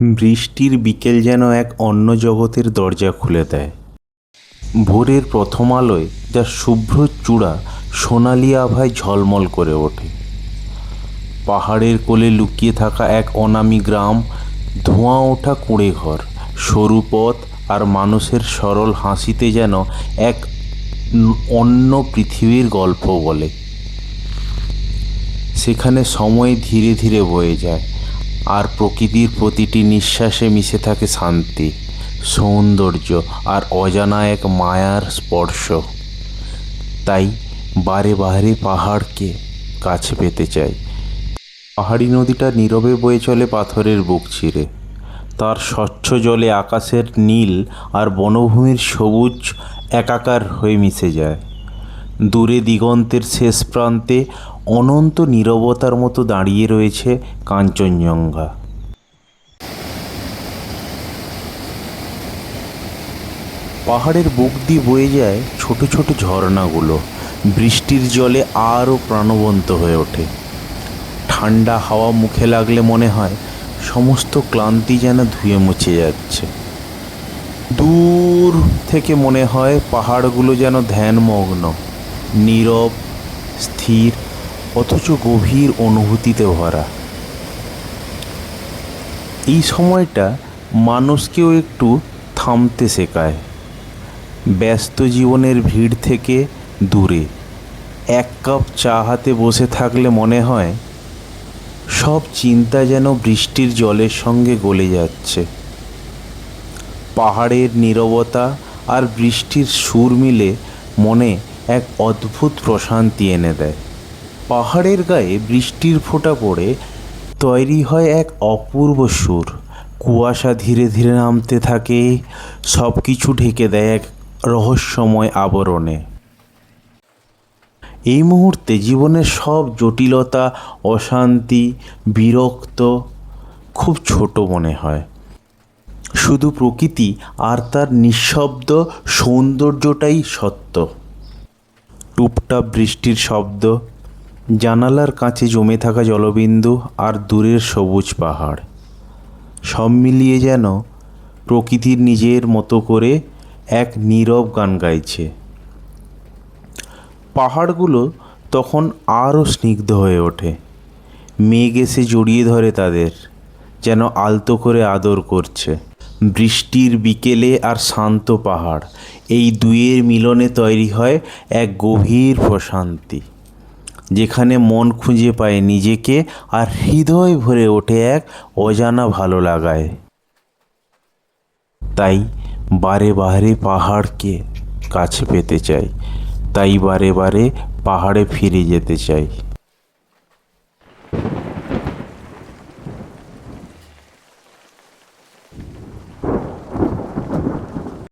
বৃষ্টির বিকেল যেন এক অন্য জগতের দরজা খুলে দেয়। ভোরের প্রথম আলোয় যার শুভ্র চূড়া সোনালি আভায় ঝলমল করে ওঠে। পাহাড়ের কোলে লুকিয়ে থাকা এক অনামী গ্রাম, ধোঁয়া ওঠা কুঁড়ে ঘর, সরু পথ আর মানুষের সরল হাসিতে যেন এক অন্য পৃথিবীর গল্প বলে। সেখানে সময় ধীরে ধীরে বয়ে যায়, আর প্রকৃতির প্রতিটি নিঃশ্বাসে মিশে থাকে শান্তি, সৌন্দর্য আর অজানা এক মায়ার স্পর্শ। তাই বারে বারে পাহাড়কে কাছে পেতে চাই। পাহাড়ি নদীটা নীরবে বয়ে চলে পাথরের বুক চিরে। তার স্বচ্ছ জলে আকাশের নীল আর বনভূমির সবুজ একাকার হয়ে মিশে যায়। দূরে দিগন্তের শেষ প্রান্তে অনন্ত নীরবতার মতো দাঁড়িয়ে রয়েছে কাঞ্চনজঙ্ঘা। পাহাড়ের বুক দিয়ে বয়ে যায় ছোট ছোট ঝর্ণাগুলো, বৃষ্টির জলে আরও প্রাণবন্ত হয়ে ওঠে। ঠান্ডা হাওয়া মুখে লাগলে মনে হয় সমস্ত ক্লান্তি যেন ধুয়ে মুছে যাচ্ছে। দূর থেকে মনে হয় পাহাড়গুলো যেন ধ্যানমগ্ন, নীরব, স্থির, অথচ গভীর অনুভূতিতে ভরা। এই সময়টা মানুষকেও একটু থামতে শেখায়। ব্যস্ত জীবনের ভিড় থেকে দূরে এক কাপ চা হাতে বসে থাকলে মনে হয় সব চিন্তা যেন বৃষ্টির জলের সঙ্গে গলে যাচ্ছে। পাহাড়ের নীরবতা আর বৃষ্টির সুর মিলে মনে এক অদ্ভুত প্রশান্তি এনে দেয়। পাহাড়ের গায়ে বৃষ্টির ফোঁটা পড়ে তৈরি হয় এক অপূর্ব সুর। কুয়াশা ধীরে ধীরে নামতে থাকে, সব কিছু ঢেকে দেয় এক রহস্যময় আবরণে। এই মুহূর্তে জীবনের সব জটিলতা, অশান্তি, বিরক্ত খুব ছোট মনে হয়। শুধু প্রকৃতি আর তার নিঃশব্দ সৌন্দর্যটাই সত্য। টুপটাপ বৃষ্টির শব্দ, জানালার কাছে জমে থাকা জলবিন্দু আর দূরের সবুজ পাহাড়, সব মিলিয়ে যেন প্রকৃতির নিজের মতো করে এক নীরব গান গাইছে। পাহাড়গুলো তখন আরও স্নিগ্ধ হয়ে ওঠে। মেঘ এসে জড়িয়ে ধরে তাদের, যেন আলতো করে আদর করছে। বৃষ্টির বিকেলে আর শান্ত পাহাড়, এই দুইয়ের মিলনে তৈরি হয় এক গভীর প্রশান্তি, যেখানে মন খুঁজে পায় নিজেকে আর হৃদয় ভরে ওঠে এক অজানা ভালো লাগায়। তাই বারে বারে পাহাড়কে কাছে পেতে চাই, তাই বারে বারে পাহাড়ে ফিরে যেতে চাই।